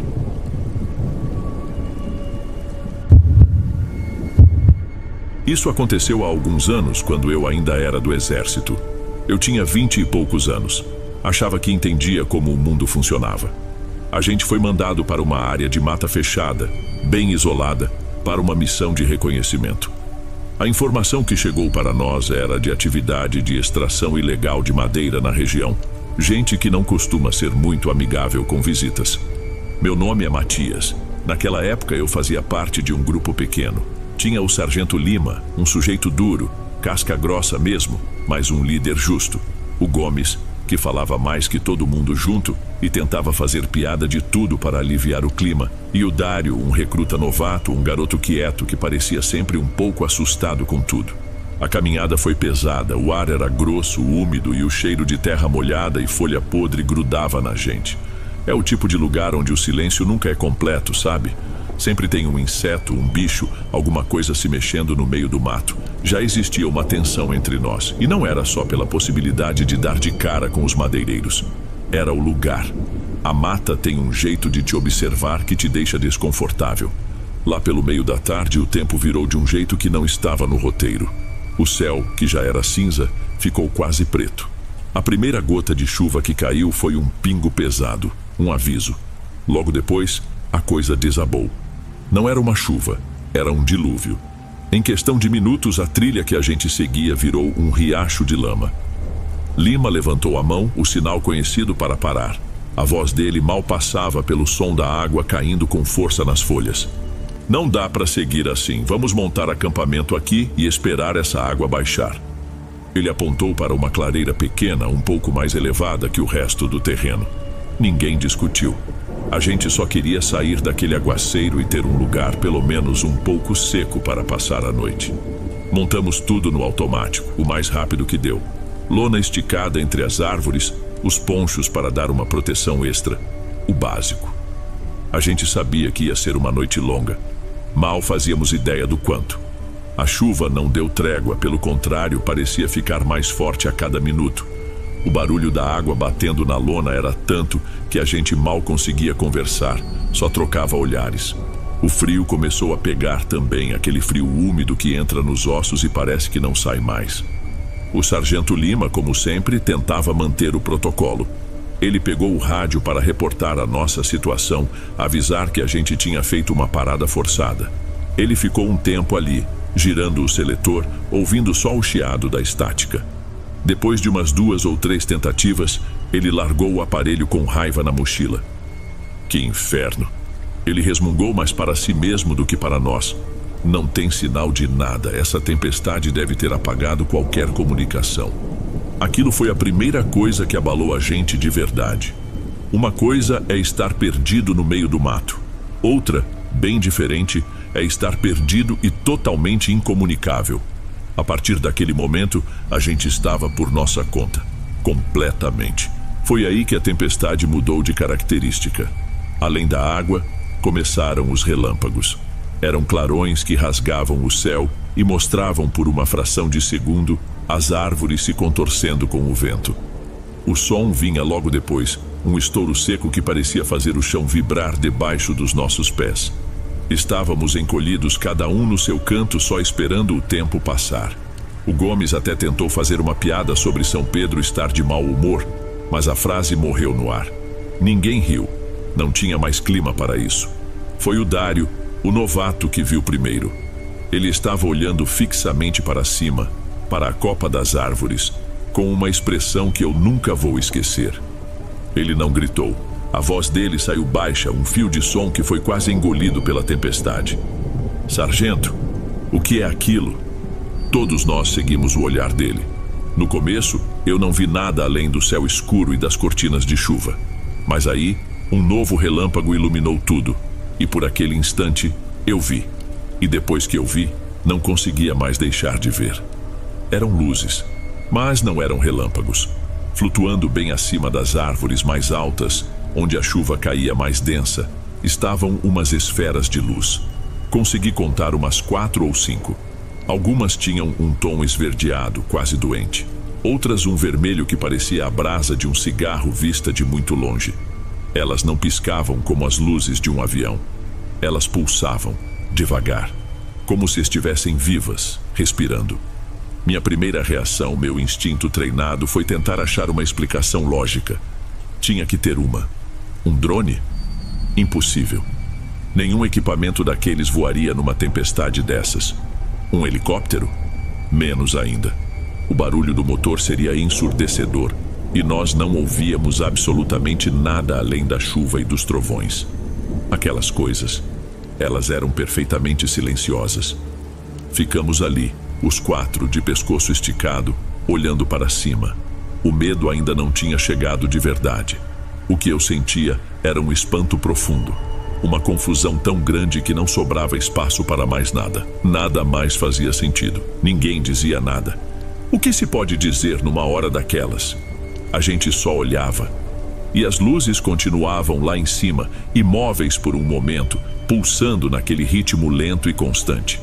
Isso aconteceu há alguns anos, quando eu ainda era do exército. Eu tinha 20 e poucos anos. Achava que entendia como o mundo funcionava. A gente foi mandado para uma área de mata fechada, bem isolada, para uma missão de reconhecimento. A informação que chegou para nós era de atividade de extração ilegal de madeira na região. Gente que não costuma ser muito amigável com visitas. Meu nome é Matias. Naquela época eu fazia parte de um grupo pequeno. Tinha o Sargento Lima, um sujeito duro, casca grossa mesmo, mas um líder justo. O Gomes, que falava mais que todo mundo junto e tentava fazer piada de tudo para aliviar o clima. E o Dário, um recruta novato, um garoto quieto que parecia sempre um pouco assustado com tudo. A caminhada foi pesada, o ar era grosso, úmido e o cheiro de terra molhada e folha podre grudava na gente. É o tipo de lugar onde o silêncio nunca é completo, sabe? Sempre tem um inseto, um bicho, alguma coisa se mexendo no meio do mato. Já existia uma tensão entre nós, e não era só pela possibilidade de dar de cara com os madeireiros. Era o lugar. A mata tem um jeito de te observar que te deixa desconfortável. Lá pelo meio da tarde, o tempo virou de um jeito que não estava no roteiro. O céu, que já era cinza, ficou quase preto. A primeira gota de chuva que caiu foi um pingo pesado, um aviso. Logo depois, a coisa desabou. Não era uma chuva, era um dilúvio. Em questão de minutos, a trilha que a gente seguia virou um riacho de lama. Lima levantou a mão, o sinal conhecido para parar. A voz dele mal passava pelo som da água caindo com força nas folhas. Não dá para seguir assim, vamos montar acampamento aqui e esperar essa água baixar. Ele apontou para uma clareira pequena, um pouco mais elevada que o resto do terreno. Ninguém discutiu. A gente só queria sair daquele aguaceiro e ter um lugar pelo menos um pouco seco para passar a noite. Montamos tudo no automático, o mais rápido que deu. Lona esticada entre as árvores, os ponchos para dar uma proteção extra. O básico. A gente sabia que ia ser uma noite longa. Mal fazíamos ideia do quanto. A chuva não deu trégua, pelo contrário, parecia ficar mais forte a cada minuto. O barulho da água batendo na lona era tanto que a gente mal conseguia conversar, só trocava olhares. O frio começou a pegar também, aquele frio úmido que entra nos ossos e parece que não sai mais. O Sargento Lima, como sempre, tentava manter o protocolo. Ele pegou o rádio para reportar a nossa situação, avisar que a gente tinha feito uma parada forçada. Ele ficou um tempo ali, girando o seletor, ouvindo só o chiado da estática. Depois de umas 2 ou 3 tentativas, ele largou o aparelho com raiva na mochila. Que inferno! Ele resmungou mais para si mesmo do que para nós. Não tem sinal de nada, essa tempestade deve ter apagado qualquer comunicação. Aquilo foi a primeira coisa que abalou a gente de verdade. Uma coisa é estar perdido no meio do mato. Outra, bem diferente, é estar perdido e totalmente incomunicável. A partir daquele momento, a gente estava por nossa conta. Completamente. Foi aí que a tempestade mudou de característica. Além da água, começaram os relâmpagos. Eram clarões que rasgavam o céu e mostravam por uma fração de segundo as árvores se contorcendo com o vento. O som vinha logo depois, um estouro seco que parecia fazer o chão vibrar debaixo dos nossos pés. Estávamos encolhidos, cada um no seu canto, só esperando o tempo passar. O Gomes até tentou fazer uma piada sobre São Pedro estar de mau humor, mas a frase morreu no ar. Ninguém riu. Não tinha mais clima para isso. Foi o Dário, o novato, que viu primeiro. Ele estava olhando fixamente para cima, para a copa das árvores, com uma expressão que eu nunca vou esquecer. Ele não gritou. A voz dele saiu baixa, um fio de som que foi quase engolido pela tempestade. Sargento, o que é aquilo? Todos nós seguimos o olhar dele. No começo, eu não vi nada além do céu escuro e das cortinas de chuva. Mas aí, um novo relâmpago iluminou tudo. E por aquele instante, eu vi. E depois que eu vi, não conseguia mais deixar de ver. Eram luzes, mas não eram relâmpagos. Flutuando bem acima das árvores mais altas, onde a chuva caía mais densa, estavam umas esferas de luz. Consegui contar umas 4 ou 5. Algumas tinham um tom esverdeado, quase doente. Outras um vermelho que parecia a brasa de um cigarro vista de muito longe. Elas não piscavam como as luzes de um avião. Elas pulsavam, devagar. como se estivessem vivas, respirando. Minha primeira reação, meu instinto treinado, foi tentar achar uma explicação lógica. Tinha que ter uma. Um drone? Impossível. Nenhum equipamento daqueles voaria numa tempestade dessas. Um helicóptero? Menos ainda. O barulho do motor seria ensurdecedor, e nós não ouvíamos absolutamente nada além da chuva e dos trovões. Aquelas coisas, elas eram perfeitamente silenciosas. Ficamos ali, os quatro, de pescoço esticado, olhando para cima. O medo ainda não tinha chegado de verdade. O que eu sentia era um espanto profundo. Uma confusão tão grande que não sobrava espaço para mais nada. Nada mais fazia sentido. Ninguém dizia nada. O que se pode dizer numa hora daquelas? A gente só olhava. E as luzes continuavam lá em cima, imóveis por um momento, pulsando naquele ritmo lento e constante.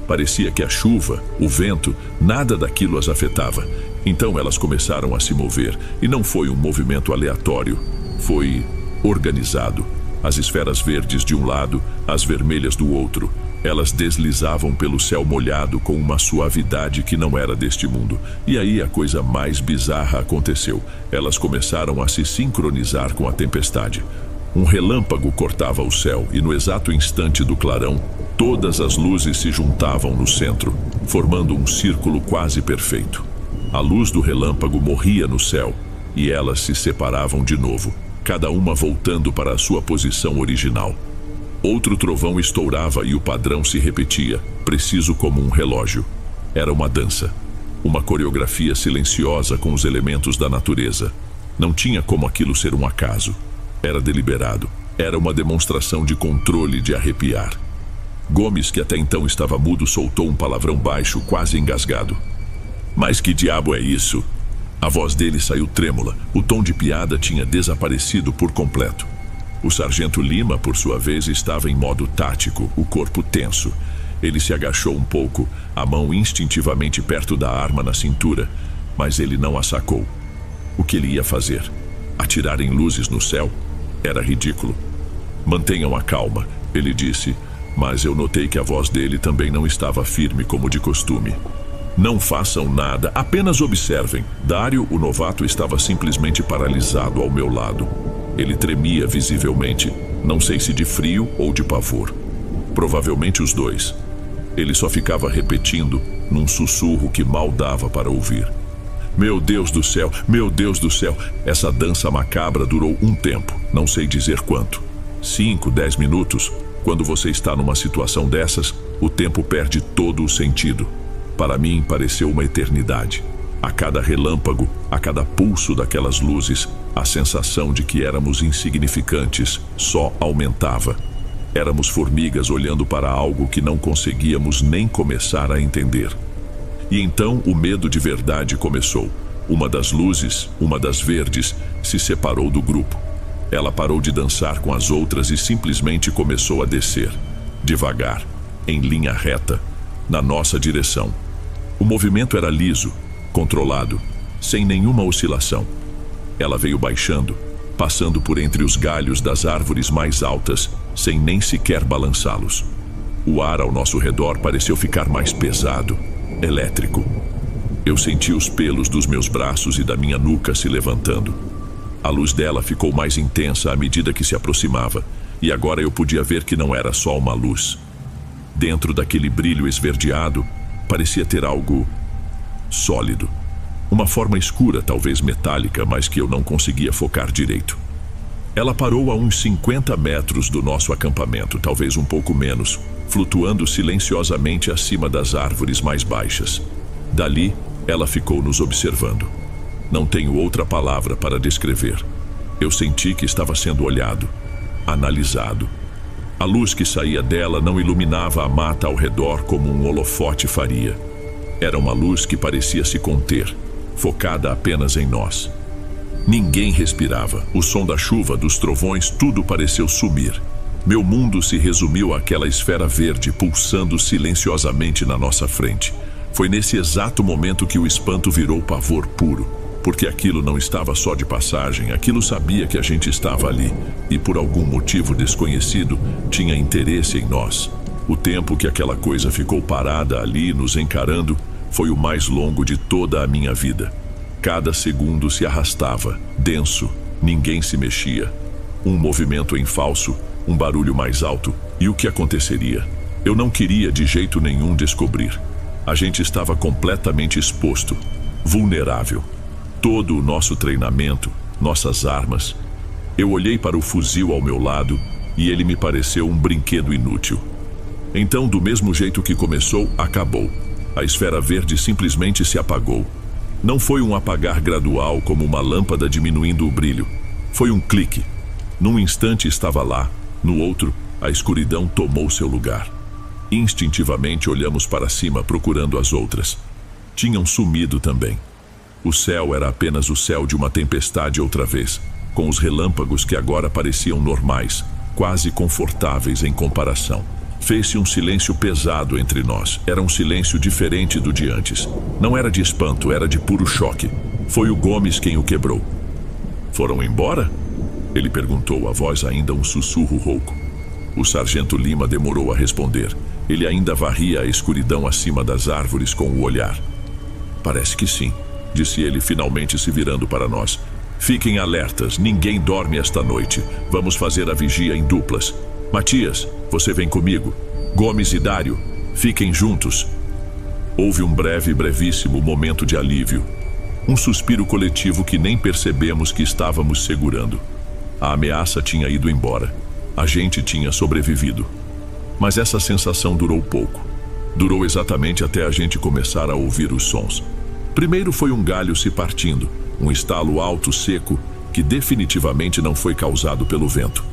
Parecia que a chuva, o vento, nada daquilo as afetava. Então elas começaram a se mover, e não foi um movimento aleatório. Foi organizado. As esferas verdes de um lado, as vermelhas do outro. Elas deslizavam pelo céu molhado com uma suavidade que não era deste mundo. E aí a coisa mais bizarra aconteceu. Elas começaram a se sincronizar com a tempestade. Um relâmpago cortava o céu e no exato instante do clarão, todas as luzes se juntavam no centro, formando um círculo quase perfeito. A luz do relâmpago morria no céu e elas se separavam de novo, cada uma voltando para a sua posição original. Outro trovão estourava e o padrão se repetia, preciso como um relógio. Era uma dança, uma coreografia silenciosa com os elementos da natureza. Não tinha como aquilo ser um acaso. Era deliberado. Era uma demonstração de controle de arrepiar. Gomes, que até então estava mudo, soltou um palavrão baixo, quase engasgado. Mas que diabo é isso? A voz dele saiu trêmula. O tom de piada tinha desaparecido por completo. O sargento Lima, por sua vez, estava em modo tático, o corpo tenso. Ele se agachou um pouco, a mão instintivamente perto da arma na cintura, mas ele não a sacou. O que ele ia fazer? Atirar em luzes no céu? Era ridículo. Mantenham a calma, ele disse, mas eu notei que a voz dele também não estava firme como de costume. Não façam nada, apenas observem. Dário, o novato, estava simplesmente paralisado ao meu lado. Ele tremia visivelmente, não sei se de frio ou de pavor. Provavelmente os dois. Ele só ficava repetindo, num sussurro que mal dava para ouvir. Meu Deus do céu, meu Deus do céu. Essa dança macabra durou um tempo, não sei dizer quanto. 5, 10 minutos. Quando você está numa situação dessas, o tempo perde todo o sentido. Para mim, pareceu uma eternidade. A cada relâmpago, a cada pulso daquelas luzes, a sensação de que éramos insignificantes só aumentava. Éramos formigas olhando para algo que não conseguíamos nem começar a entender. E então o medo de verdade começou. Uma das luzes, uma das verdes, se separou do grupo. Ela parou de dançar com as outras e simplesmente começou a descer, devagar, em linha reta, na nossa direção. O movimento era liso, controlado, sem nenhuma oscilação. Ela veio baixando, passando por entre os galhos das árvores mais altas, sem nem sequer balançá-los. O ar ao nosso redor pareceu ficar mais pesado, elétrico. Eu senti os pelos dos meus braços e da minha nuca se levantando. A luz dela ficou mais intensa à medida que se aproximava, e agora eu podia ver que não era só uma luz. Dentro daquele brilho esverdeado, parecia ter algo sólido. Uma forma escura, talvez metálica, mas que eu não conseguia focar direito. Ela parou a uns 50 metros do nosso acampamento, talvez um pouco menos, flutuando silenciosamente acima das árvores mais baixas. Dali, ela ficou nos observando. Não tenho outra palavra para descrever. Eu senti que estava sendo olhado, analisado. A luz que saía dela não iluminava a mata ao redor como um holofote faria. Era uma luz que parecia se conter, focada apenas em nós. Ninguém respirava. O som da chuva, dos trovões, tudo pareceu sumir. Meu mundo se resumiu àquela esfera verde pulsando silenciosamente na nossa frente. Foi nesse exato momento que o espanto virou pavor puro. Porque aquilo não estava só de passagem, aquilo sabia que a gente estava ali e por algum motivo desconhecido tinha interesse em nós. O tempo que aquela coisa ficou parada ali, nos encarando, foi o mais longo de toda a minha vida. Cada segundo se arrastava, denso, ninguém se mexia. Um movimento em falso, um barulho mais alto, e o que aconteceria? Eu não queria de jeito nenhum descobrir. A gente estava completamente exposto, vulnerável. Todo o nosso treinamento, nossas armas. Eu olhei para o fuzil ao meu lado e ele me pareceu um brinquedo inútil. Então, do mesmo jeito que começou, acabou. A esfera verde simplesmente se apagou. Não foi um apagar gradual como uma lâmpada diminuindo o brilho. Foi um clique. Num instante estava lá, no outro, a escuridão tomou seu lugar. Instintivamente olhamos para cima procurando as outras. Tinham sumido também. O céu era apenas o céu de uma tempestade outra vez, com os relâmpagos que agora pareciam normais, quase confortáveis em comparação. Fez-se um silêncio pesado entre nós. Era um silêncio diferente do de antes. Não era de espanto, era de puro choque. Foi o Gomes quem o quebrou. Foram embora? Ele perguntou, a voz ainda um sussurro rouco. O sargento Lima demorou a responder. Ele ainda varria a escuridão acima das árvores com o olhar. Parece que sim, disse ele, finalmente se virando para nós. Fiquem alertas, ninguém dorme esta noite. Vamos fazer a vigia em duplas. Matias, você vem comigo. Gomes e Dário, fiquem juntos. Houve um brevíssimo momento de alívio. Um suspiro coletivo que nem percebemos que estávamos segurando. A ameaça tinha ido embora. A gente tinha sobrevivido. Mas essa sensação durou pouco. Durou exatamente até a gente começar a ouvir os sons. Primeiro foi um galho se partindo, um estalo alto, seco, que definitivamente não foi causado pelo vento.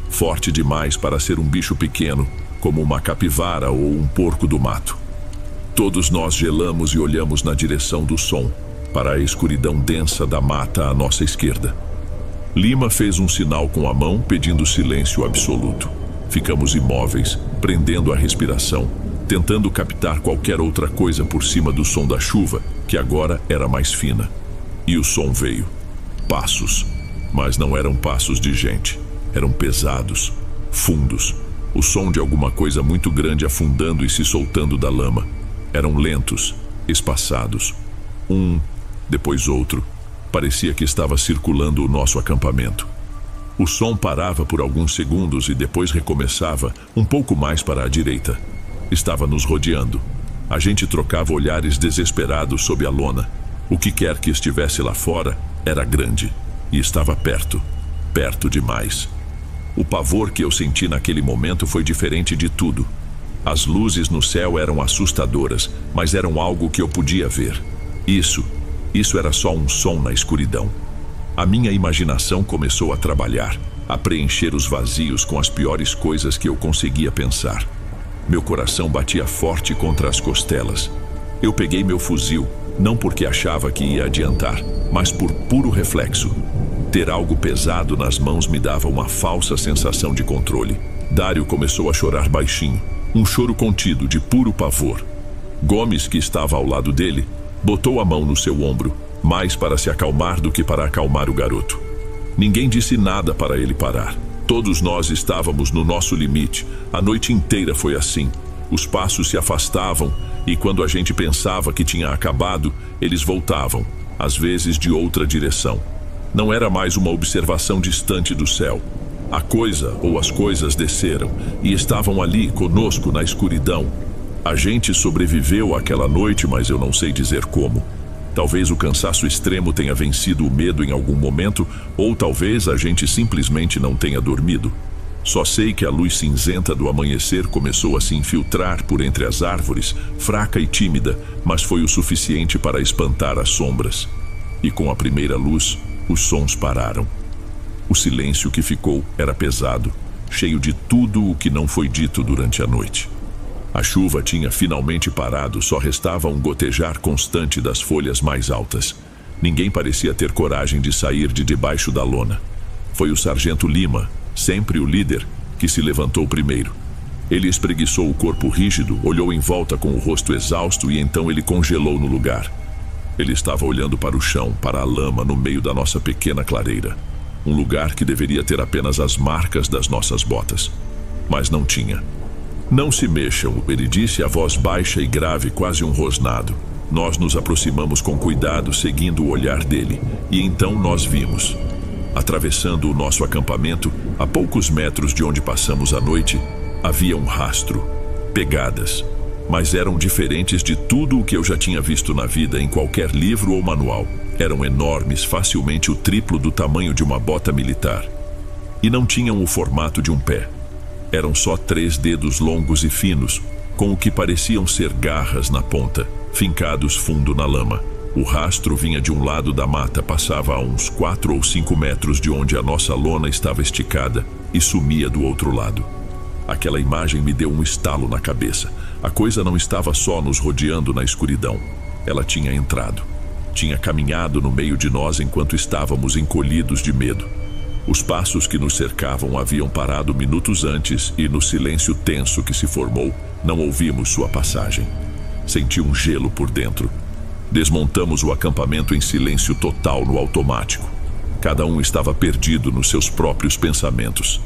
Forte demais para ser um bicho pequeno, como uma capivara ou um porco do mato. Todos nós gelamos e olhamos na direção do som, para a escuridão densa da mata à nossa esquerda. Lima fez um sinal com a mão, pedindo silêncio absoluto. Ficamos imóveis, prendendo a respiração, tentando captar qualquer outra coisa por cima do som da chuva, que agora era mais fina. E o som veio. Passos. Mas não eram passos de gente. Eram pesados, fundos. O som de alguma coisa muito grande afundando e se soltando da lama. Eram lentos, espaçados. Um, depois outro. Parecia que estava circulando o nosso acampamento. O som parava por alguns segundos e depois recomeçava, um pouco mais para a direita. Estava nos rodeando. A gente trocava olhares desesperados sob a lona. O que quer que estivesse lá fora era grande e estava perto, perto demais. O pavor que eu senti naquele momento foi diferente de tudo. As luzes no céu eram assustadoras, mas eram algo que eu podia ver. Isso era só um som na escuridão. A minha imaginação começou a trabalhar, a preencher os vazios com as piores coisas que eu conseguia pensar. Meu coração batia forte contra as costelas. Eu peguei meu fuzil, não porque achava que ia adiantar, mas por puro reflexo. Ter algo pesado nas mãos me dava uma falsa sensação de controle. Dário começou a chorar baixinho, um choro contido de puro pavor. Gomes, que estava ao lado dele, botou a mão no seu ombro, mais para se acalmar do que para acalmar o garoto. Ninguém disse nada para ele parar. Todos nós estávamos no nosso limite. A noite inteira foi assim. Os passos se afastavam e quando a gente pensava que tinha acabado, eles voltavam, às vezes de outra direção. Não era mais uma observação distante do céu. A coisa ou as coisas desceram e estavam ali conosco na escuridão. A gente sobreviveu àquela noite, mas eu não sei dizer como. Talvez o cansaço extremo tenha vencido o medo em algum momento, ou talvez a gente simplesmente não tenha dormido. Só sei que a luz cinzenta do amanhecer começou a se infiltrar por entre as árvores, fraca e tímida, mas foi o suficiente para espantar as sombras. E com a primeira luz, os sons pararam. O silêncio que ficou era pesado, cheio de tudo o que não foi dito durante a noite. A chuva tinha finalmente parado, só restava um gotejar constante das folhas mais altas. Ninguém parecia ter coragem de sair de debaixo da lona. Foi o sargento Lima, sempre o líder, que se levantou primeiro. Ele espreguiçou o corpo rígido, olhou em volta com o rosto exausto e então ele congelou no lugar. Ele estava olhando para o chão, para a lama no meio da nossa pequena clareira. Um lugar que deveria ter apenas as marcas das nossas botas. Mas não tinha. Não se mexam, ele disse a voz baixa e grave, quase um rosnado. Nós nos aproximamos com cuidado, seguindo o olhar dele, e então nós vimos. Atravessando o nosso acampamento, a poucos metros de onde passamos a noite, havia um rastro, pegadas, mas eram diferentes de tudo o que eu já tinha visto na vida em qualquer livro ou manual. Eram enormes, facilmente o triplo do tamanho de uma bota militar. E não tinham o formato de um pé. Eram só 3 dedos longos e finos, com o que pareciam ser garras na ponta, fincados fundo na lama. O rastro vinha de um lado da mata, passava a uns 4 ou 5 metros de onde a nossa lona estava esticada e sumia do outro lado. Aquela imagem me deu um estalo na cabeça. A coisa não estava só nos rodeando na escuridão. Ela tinha entrado. Tinha caminhado no meio de nós enquanto estávamos encolhidos de medo. Os passos que nos cercavam haviam parado minutos antes e, no silêncio tenso que se formou, não ouvimos sua passagem. Senti um gelo por dentro. Desmontamos o acampamento em silêncio total no automático. Cada um estava perdido nos seus próprios pensamentos.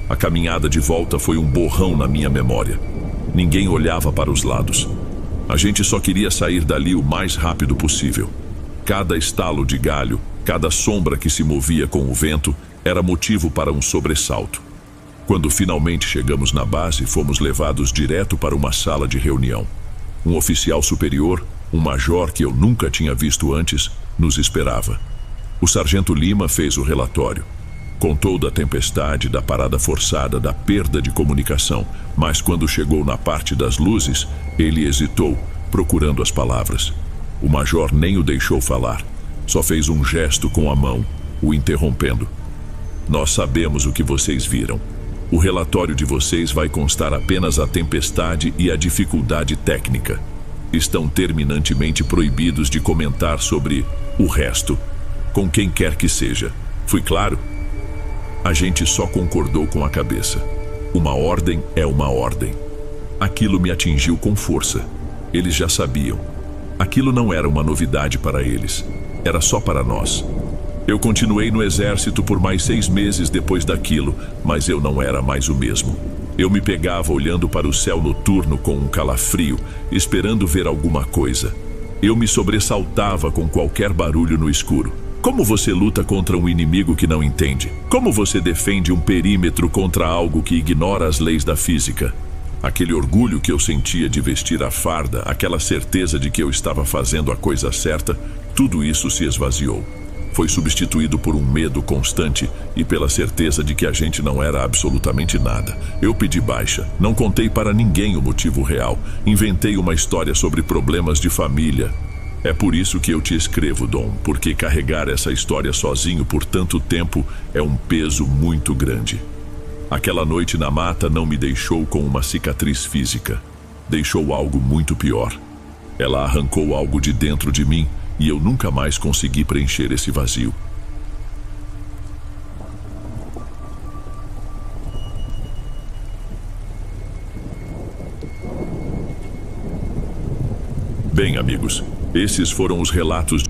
A caminhada de volta foi um borrão na minha memória. Ninguém olhava para os lados. A gente só queria sair dali o mais rápido possível. Cada estalo de galho, cada sombra que se movia com o vento, era motivo para um sobressalto. Quando finalmente chegamos na base, fomos levados direto para uma sala de reunião. Um oficial superior, um major que eu nunca tinha visto antes, nos esperava. O sargento Lima fez o relatório. Contou da tempestade, da parada forçada, da perda de comunicação, mas quando chegou na parte das luzes, ele hesitou, procurando as palavras. O major nem o deixou falar, só fez um gesto com a mão, o interrompendo. Nós sabemos o que vocês viram. O relatório de vocês vai constar apenas a tempestade e a dificuldade técnica. Estão terminantemente proibidos de comentar sobre o resto, com quem quer que seja. Fui claro? A gente só concordou com a cabeça. Uma ordem é uma ordem. Aquilo me atingiu com força. Eles já sabiam. Aquilo não era uma novidade para eles. Era só para nós. Eu continuei no exército por mais 6 meses depois daquilo, mas eu não era mais o mesmo. Eu me pegava olhando para o céu noturno com um calafrio, esperando ver alguma coisa. Eu me sobressaltava com qualquer barulho no escuro. Como você luta contra um inimigo que não entende? Como você defende um perímetro contra algo que ignora as leis da física? Aquele orgulho que eu sentia de vestir a farda, aquela certeza de que eu estava fazendo a coisa certa, tudo isso se esvaziou. Foi substituído por um medo constante e pela certeza de que a gente não era absolutamente nada. Eu pedi baixa, não contei para ninguém o motivo real, inventei uma história sobre problemas de família. É por isso que eu te escrevo, Dom, porque carregar essa história sozinho por tanto tempo é um peso muito grande. Aquela noite na mata não me deixou com uma cicatriz física. Deixou algo muito pior. Ela arrancou algo de dentro de mim e eu nunca mais consegui preencher esse vazio. Bem, amigos, esses foram os relatos